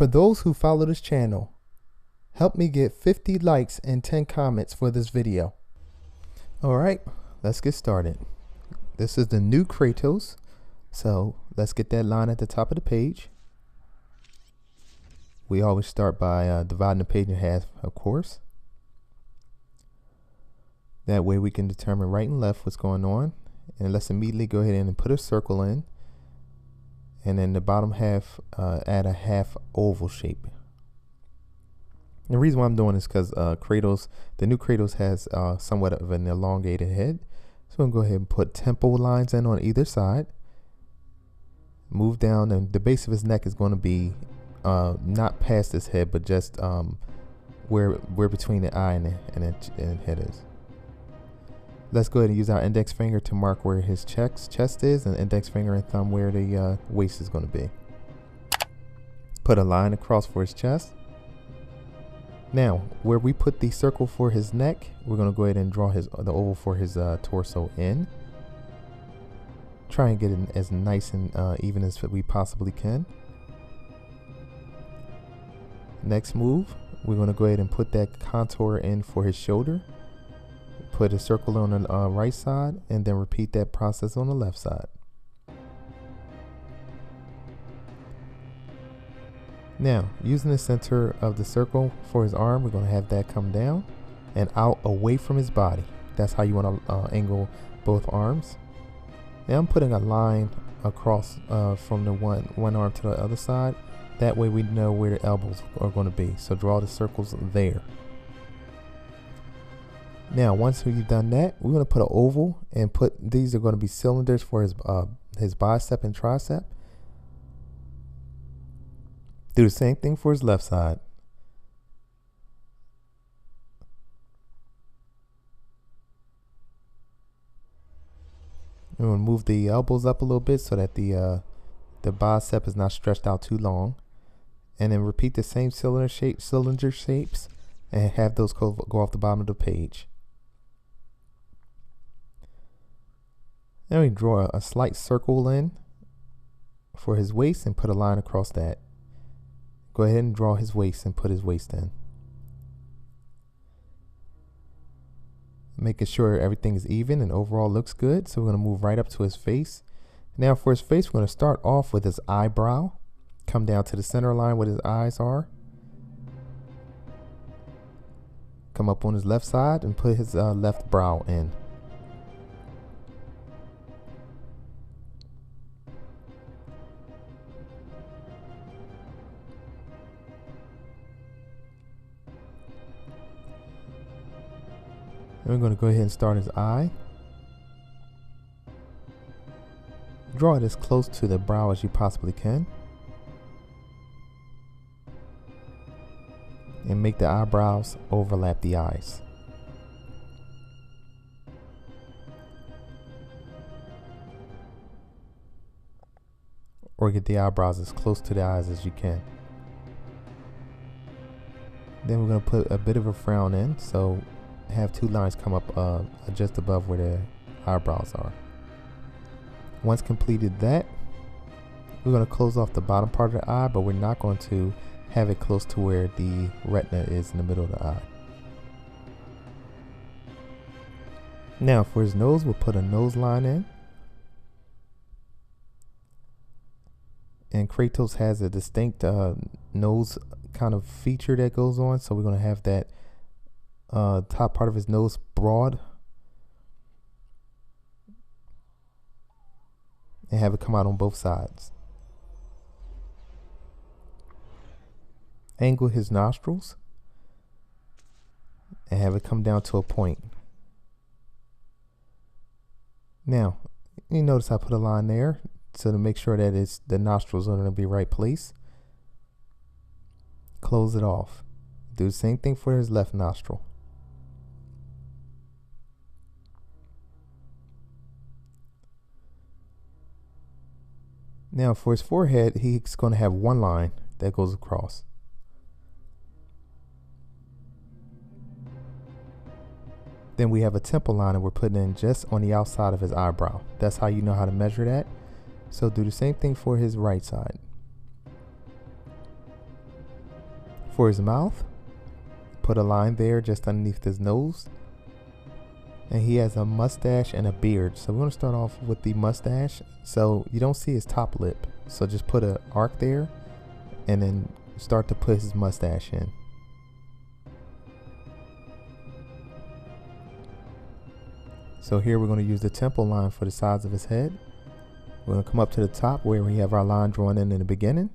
For those who follow this channel, help me get 50 likes and 10 comments for this video. Alright, let's get started. This is the new Kratos, so let's get that line at the top of the page. We always start by dividing the page in half, of course. That way we can determine right and left what's going on. And let's immediately go ahead and put a circle in. And then the bottom half, add a half oval shape. The reason why I'm doing this is because Kratos, the new Kratos has somewhat of an elongated head. So I'm going to go ahead and put temple lines in on either side. Move down, and the base of his neck is going to be not past his head, but just where between the eye and the head is. Let's go ahead and use our index finger to mark where his chest is, and index finger and thumb where the waist is going to be. Put a line across for his chest. Now, where we put the circle for his neck, we're going to go ahead and draw the oval for his torso in. Try and get it as nice and even as we possibly can. Next move, we're going to go ahead and put that contour in for his shoulder. Put a circle on the right side, and then repeat that process on the left side. Now, using the center of the circle for his arm, we're going to have that come down and out away from his body. That's how you want to angle both arms. Now I'm putting a line across from the one arm to the other side. That way we know where the elbows are going to be. So draw the circles there. Now, once we've done that, we're going to put an oval and these are going to be cylinders for his bicep and tricep. Do the same thing for his left side. We're going to move the elbows up a little bit so that the bicep is not stretched out too long. And then repeat the same cylinder shapes and have those go off the bottom of the page. Then we draw a slight circle in for his waist and put a line across that. Go ahead and draw his waist and put his waist in. Making sure everything is even and overall looks good. So we're going to move right up to his face. Now for his face, we're going to start off with his eyebrow. Come down to the center line where his eyes are. Come up on his left side and put his left brow in. And we're going to go ahead and start his eye. Draw it as close to the brow as you possibly can. And make the eyebrows overlap the eyes. Or get the eyebrows as close to the eyes as you can. Then we're going to put a bit of a frown in, so have two lines come up just above where the eyebrows are. Once completed that, we're going to close off the bottom part of the eye, but we're not going to have it close to where the retina is in the middle of the eye. Now for his nose, we'll put a nose line in. And Kratos has a distinct nose kind of feature that goes on, so we're going to have that top part of his nose broad and have it come out on both sides. Angle his nostrils and have it come down to a point. Now you notice I put a line there so to make sure that the nostrils are in the right place. Close it off. Do the same thing for his left nostril. Now for his forehead, he's going to have one line that goes across. Then we have a temple line that we're putting in just on the outside of his eyebrow. That's how you know how to measure that. So do the same thing for his right side. For his mouth, put a line there just underneath his nose. And he has a mustache and a beard. So we're going to start off with the mustache. So you don't see his top lip. So just put an arc there and then start to put his mustache in. So here we're going to use the temple line for the sides of his head. We're going to come up to the top where we have our line drawn in the beginning.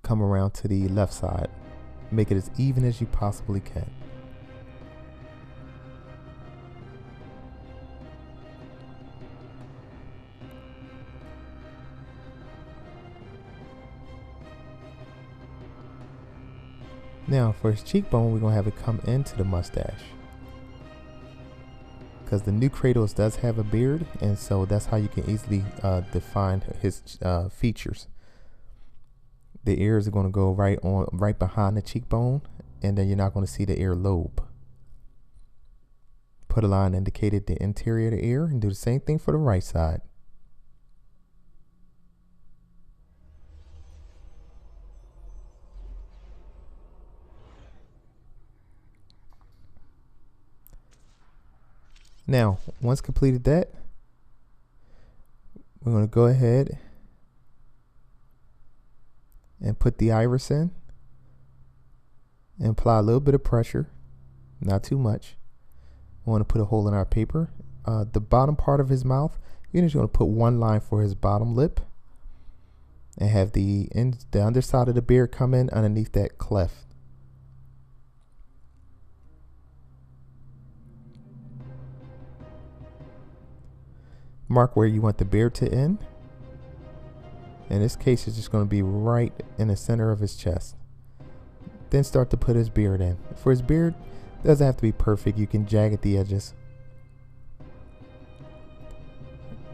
Come around to the left side. Make it as even as you possibly can. Now for his cheekbone, we're going to have it come into the mustache. Because the new Kratos does have a beard, and so that's how you can easily define his features. The ears are going to go right behind the cheekbone, and then you're not going to see the ear lobe. Put a line indicating the interior of the ear, and do the same thing for the right side. Now, once completed that, we're going to go ahead and put the iris in and apply a little bit of pressure, not too much. We want to put a hole in our paper. The bottom part of his mouth, you're just going to put one line for his bottom lip and have the underside of the beard come in underneath that cleft. Mark where you want the beard to end. In this case, it's just going to be right in the center of his chest. Then start to put his beard in. For his beard, it doesn't have to be perfect. You can jag at the edges.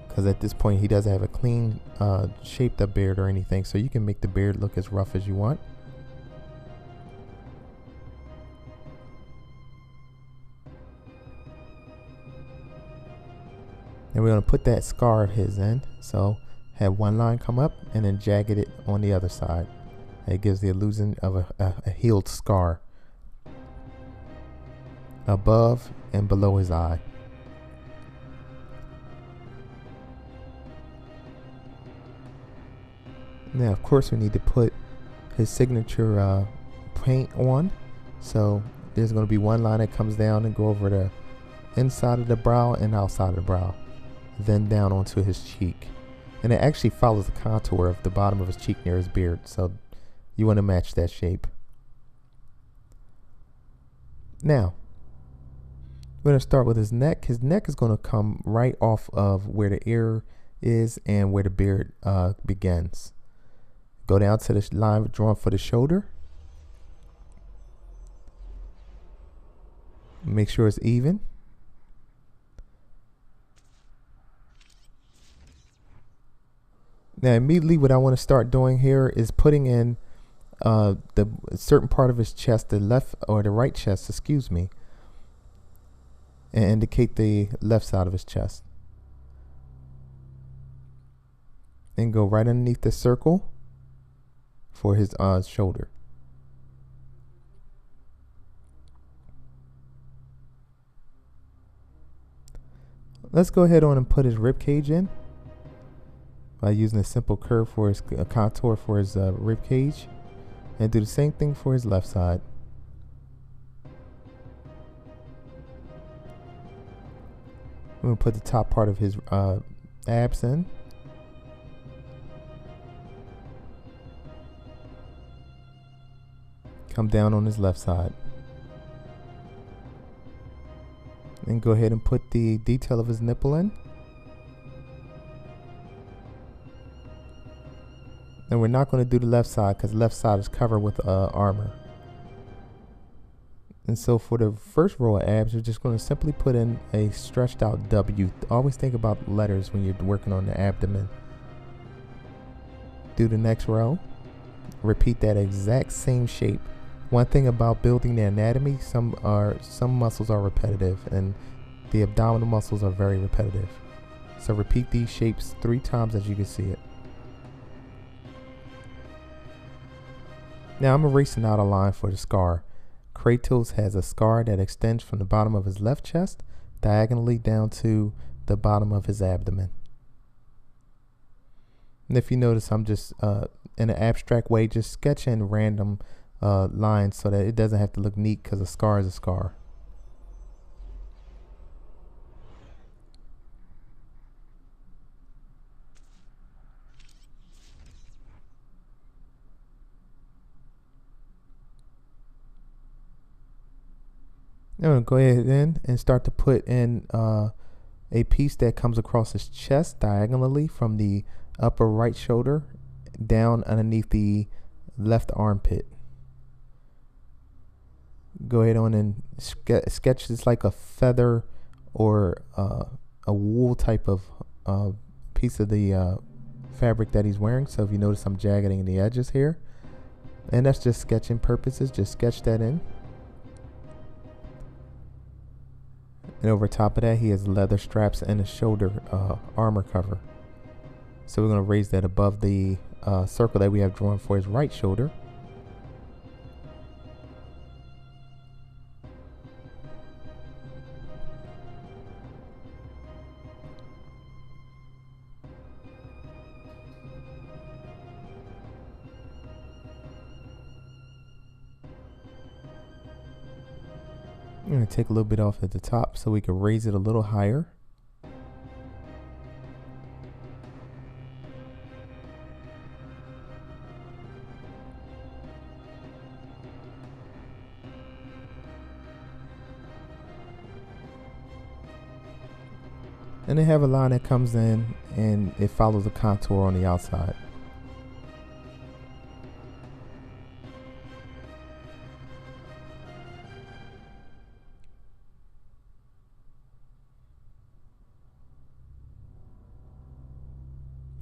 Because at this point, he doesn't have a clean shaped up beard or anything. So you can make the beard look as rough as you want. And we're going to put that scar of his in. So have one line come up and then jagged it on the other side. It gives the illusion of a healed scar above and below his eye. Now, of course, we need to put his signature paint on. So there's going to be one line that comes down and go over the inside of the brow and outside of the brow. Then down onto his cheek, and it actually follows the contour of the bottom of his cheek near his beard, so you want to match that shape. Now we're going to start with his neck. His neck is going to come right off of where the ear is and where the beard begins. Go down to the line drawn for the shoulder. Make sure it's even. Now immediately what I want to start doing here is putting in the certain part of his chest, the left or the right chest, excuse me, and indicate the left side of his chest. And go right underneath the circle for his shoulder. Let's go ahead on and put his rib cage in by using a simple curve for his contour for his rib cage, and do the same thing for his left side. I'm going to put the top part of his abs in. Come down on his left side. And go ahead and put the detail of his nipple in. And we're not going to do the left side because the left side is covered with armor. And so for the first row of abs, you're just going to simply put in a stretched out W. Always think about letters when you're working on the abdomen. Do the next row. Repeat that exact same shape. One thing about building the anatomy, some muscles are repetitive, and the abdominal muscles are very repetitive. So repeat these shapes 3 times as you can see it. Now I'm erasing out a line for the scar. Kratos has a scar that extends from the bottom of his left chest diagonally down to the bottom of his abdomen. And if you notice, I'm just in an abstract way just sketching random lines so that it doesn't have to look neat, because a scar is a scar. I'm going to go ahead in and start to put in a piece that comes across his chest diagonally from the upper right shoulder down underneath the left armpit. Go ahead on and sketch this like a feather or a wool type of piece of the fabric that he's wearing. So if you notice, I'm jaggeding the edges here, and that's just sketching purposes. Just sketch that in. And over top of that, he has leather straps and a shoulder armor cover. So we're going to raise that above the circle that we have drawn for his right shoulder. I'm going to take a little bit off at the top so we can raise it a little higher. And they have a line that comes in and it follows the contour on the outside.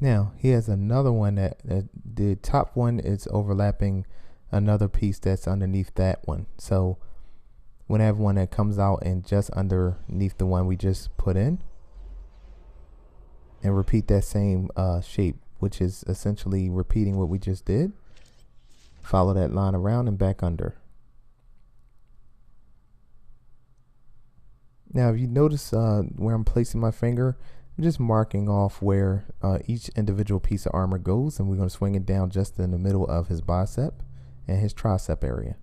Now he has another one that the top one is overlapping another piece that's underneath that one. So we're gonna have one that comes out and just underneath the one we just put in, and repeat that same shape, which is essentially repeating what we just did. Follow that line around and back under. Now if you notice where I'm placing my finger, I'm just marking off where each individual piece of armor goes, and we're going to swing it down just in the middle of his bicep and his tricep area.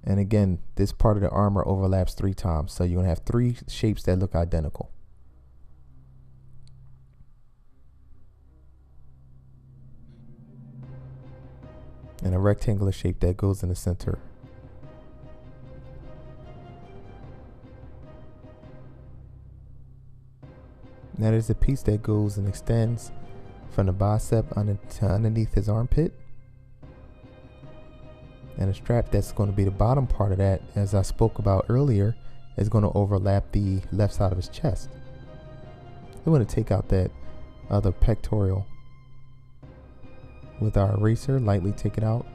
And again, this part of the armor overlaps 3 times, so you're going to have 3 shapes that look identical. And a rectangular shape that goes in the center. Now there's a piece that goes and extends from the bicep underneath his armpit. And a strap that's going to be the bottom part of that, as I spoke about earlier, is going to overlap the left side of his chest. We want to take out that other pectoral with our eraser, lightly take it out.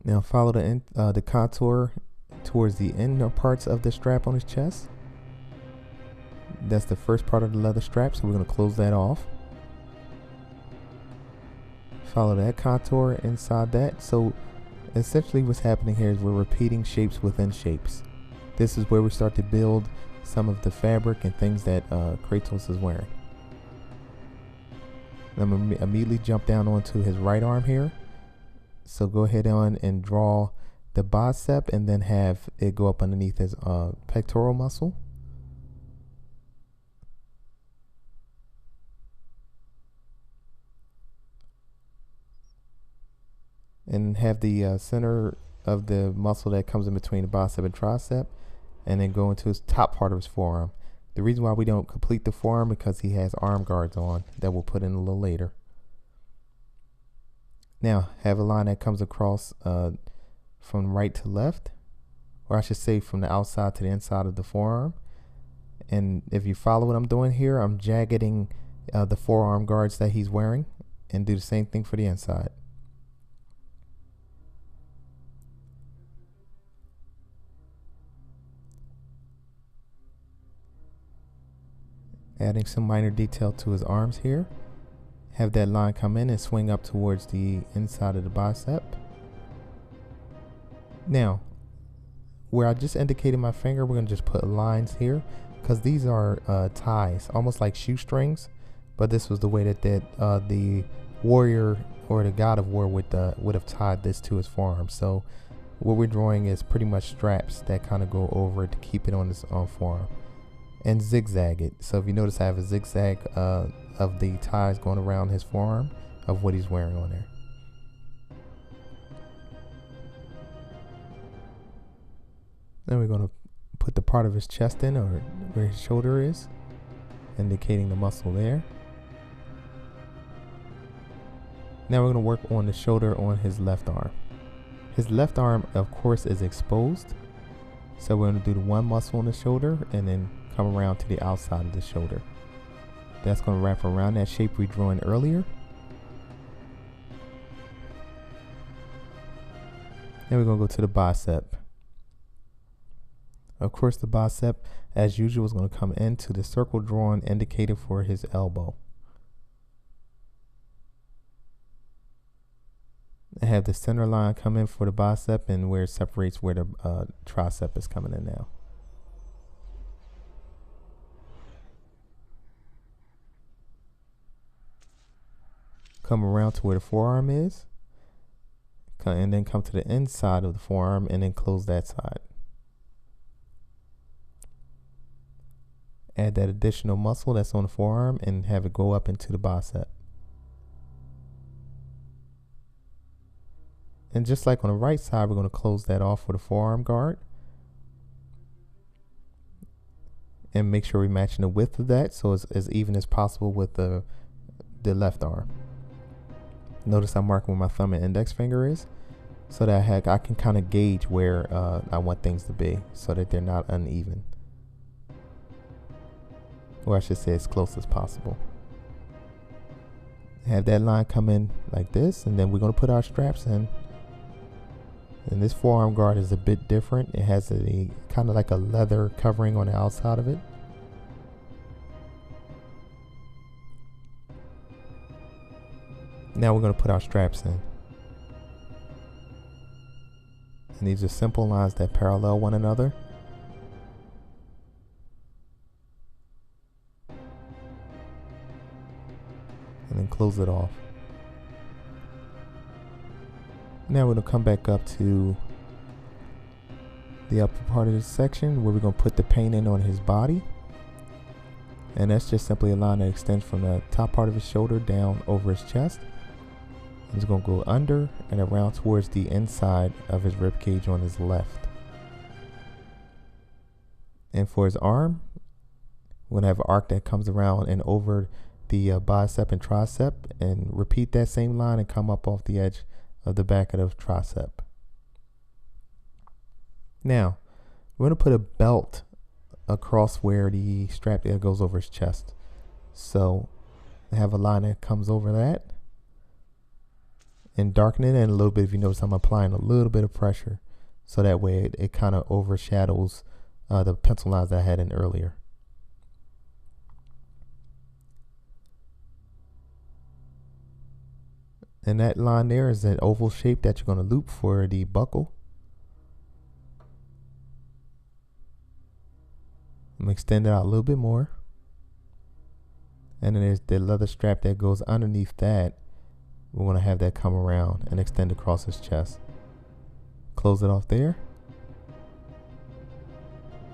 Now follow the contour towards the inner parts of the strap on his chest. That's the first part of the leather strap, so we're going to close that off. Follow that contour inside that. So essentially what's happening here is we're repeating shapes within shapes. This is where we start to build some of the fabric and things that Kratos is wearing. I'm going to immediately jump down onto his right arm here. So go ahead on and draw the bicep and then have it go up underneath his pectoral muscle. And have the center of the muscle that comes in between the bicep and tricep, and then go into his top part of his forearm. The reason why we don't complete the forearm because he has arm guards on that we'll put in a little later. Now have a line that comes across from right to left, or I should say from the outside to the inside of the forearm. And if you follow what I'm doing here, I'm jaggeding the forearm guards that he's wearing, and do the same thing for the inside. Adding some minor detail to his arms here. Have that line come in and swing up towards the inside of the bicep. Now, where I just indicated my finger, we're going to just put lines here because these are ties, almost like shoestrings. But this was the way that the warrior or the god of war would have tied this to his forearm. So what we're drawing is pretty much straps that kind of go over it to keep it on his forearm. And zigzag it. So if you notice, I have a zigzag of the ties going around his forearm of what he's wearing on there. Then we're going to put the part of his chest in, or where his shoulder is, indicating the muscle there. Now we're going to work on the shoulder on his left arm. His left arm, of course, is exposed. So we're going to do the one muscle on the shoulder and then come around to the outside of the shoulder. That's going to wrap around that shape we drew in earlier. Then we're going to go to the bicep. Of course, the bicep, as usual, is going to come into the circle drawn indicated for his elbow. I have the center line come in for the bicep and where it separates where the tricep is coming in now. Come around to where the forearm is, and then come to the inside of the forearm and then close that side. Add that additional muscle that's on the forearm and have it go up into the bicep. And just like on the right side, we're going to close that off with a forearm guard. And make sure we're matching the width of that so it's as even as possible with the left arm. Notice I'm marking where my thumb and index finger is so that I can kind of gauge where I want things to be so that they're not uneven. Or I should say as close as possible. Have that line come in like this, and then we're going to put our straps in. And this forearm guard is a bit different. It has a kind of like a leather covering on the outside of it. Now we're going to put our straps in. And these are simple lines that parallel one another. And then close it off. Now we're going to come back up to the upper part of this section where we're going to put the paint in on his body. And that's just simply a line that extends from the top part of his shoulder down over his chest. It's going to go under and around towards the inside of his rib cage on his left. And for his arm, we're going to have an arc that comes around and over the bicep and tricep, and repeat that same line and come up off the edge of the back of the tricep. Now, we're going to put a belt across where the strap there goes over his chest. So I have a line that comes over that. And darken it in a little bit. If you notice, I'm applying a little bit of pressure so that way it kind of overshadows the pencil lines that I had in earlier. And that line there is an oval shape that you're going to loop for the buckle. I'm going to extend it out a little bit more. And then there's the leather strap that goes underneath that. We're going to have that come around and extend across his chest. Close it off there.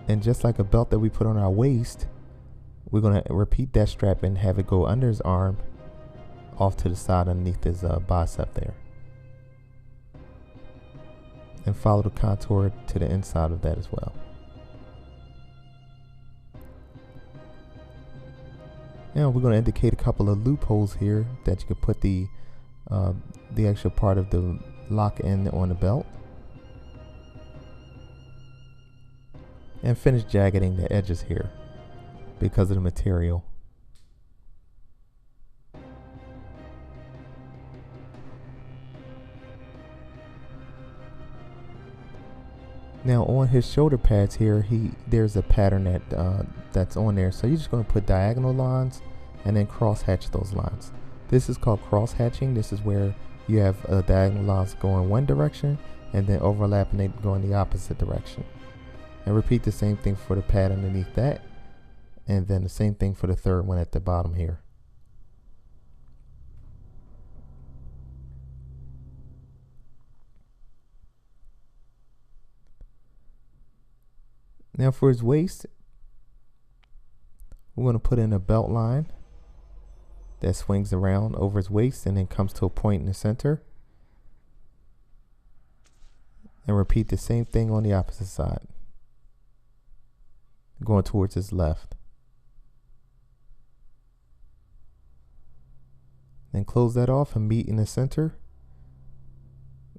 And just like a belt that we put on our waist, we're going to repeat that strap and have it go under his arm, off to the side underneath his bicep there. And follow the contour to the inside of that as well. Now we're going to indicate a couple of loopholes here that you can put the actual part of the lock in on the belt. And finish jaggeding the edges here because of the material. Now on his shoulder pads here, there's a pattern that's on there. So you're just going to put diagonal lines and then cross hatch those lines. This is called cross hatching. This is where you have diagonal lines going one direction and then overlapping it going the opposite direction. And repeat the same thing for the pad underneath that, and then the same thing for the third one at the bottom here. Now for his waist, we're going to put in a belt line that swings around over his waist and then comes to a point in the center. And repeat the same thing on the opposite side, going towards his left. Then close that off and meet in the center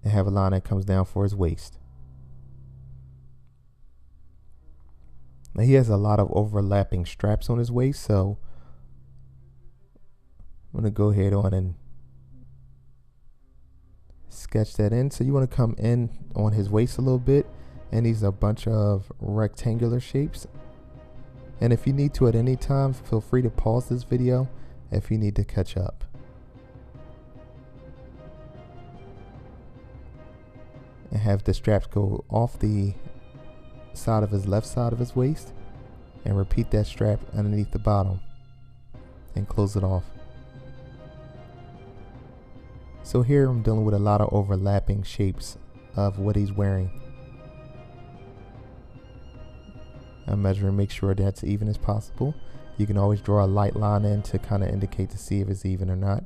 and have a line that comes down for his waist. Now he has a lot of overlapping straps on his waist, so I'm going to go ahead on and sketch that in. So you want to come in on his waist a little bit, and these are a bunch of rectangular shapes. And if you need to at any time, feel free to pause this video if you need to catch up. And have the straps go off the side of his left side of his waist, and repeat that strap underneath the bottom and close it off. So here I'm dealing with a lot of overlapping shapes of what he's wearing. I'm measuring, make sure that's even as possible. You can always draw a light line in to kind of indicate to see if it's even or not.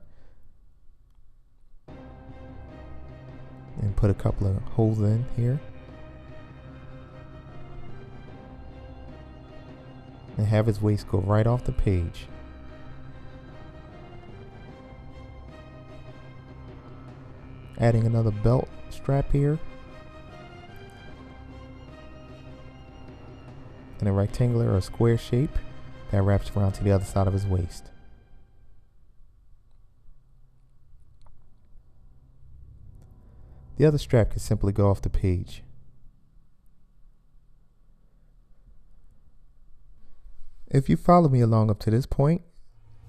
And put a couple of holes in here. And have his waist go right off the page. Adding another belt strap here. In a rectangular or square shape that wraps around to the other side of his waist. The other strap can simply go off the page. If you follow me along up to this point,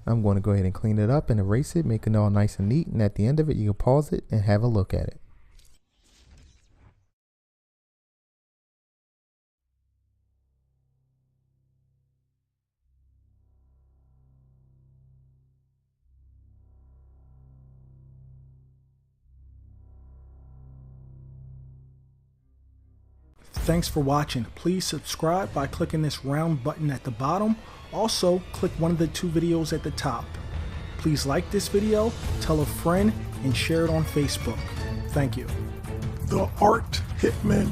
I'm going to go ahead and clean it up and erase it, make it all nice and neat, and at the end of it you can pause it and have a look at it. Thanks for watching. Please subscribe by clicking this round button at the bottom. Also, click one of the two videos at the top. Please like this video, tell a friend, and share it on Facebook. Thank you. The Art Hitman.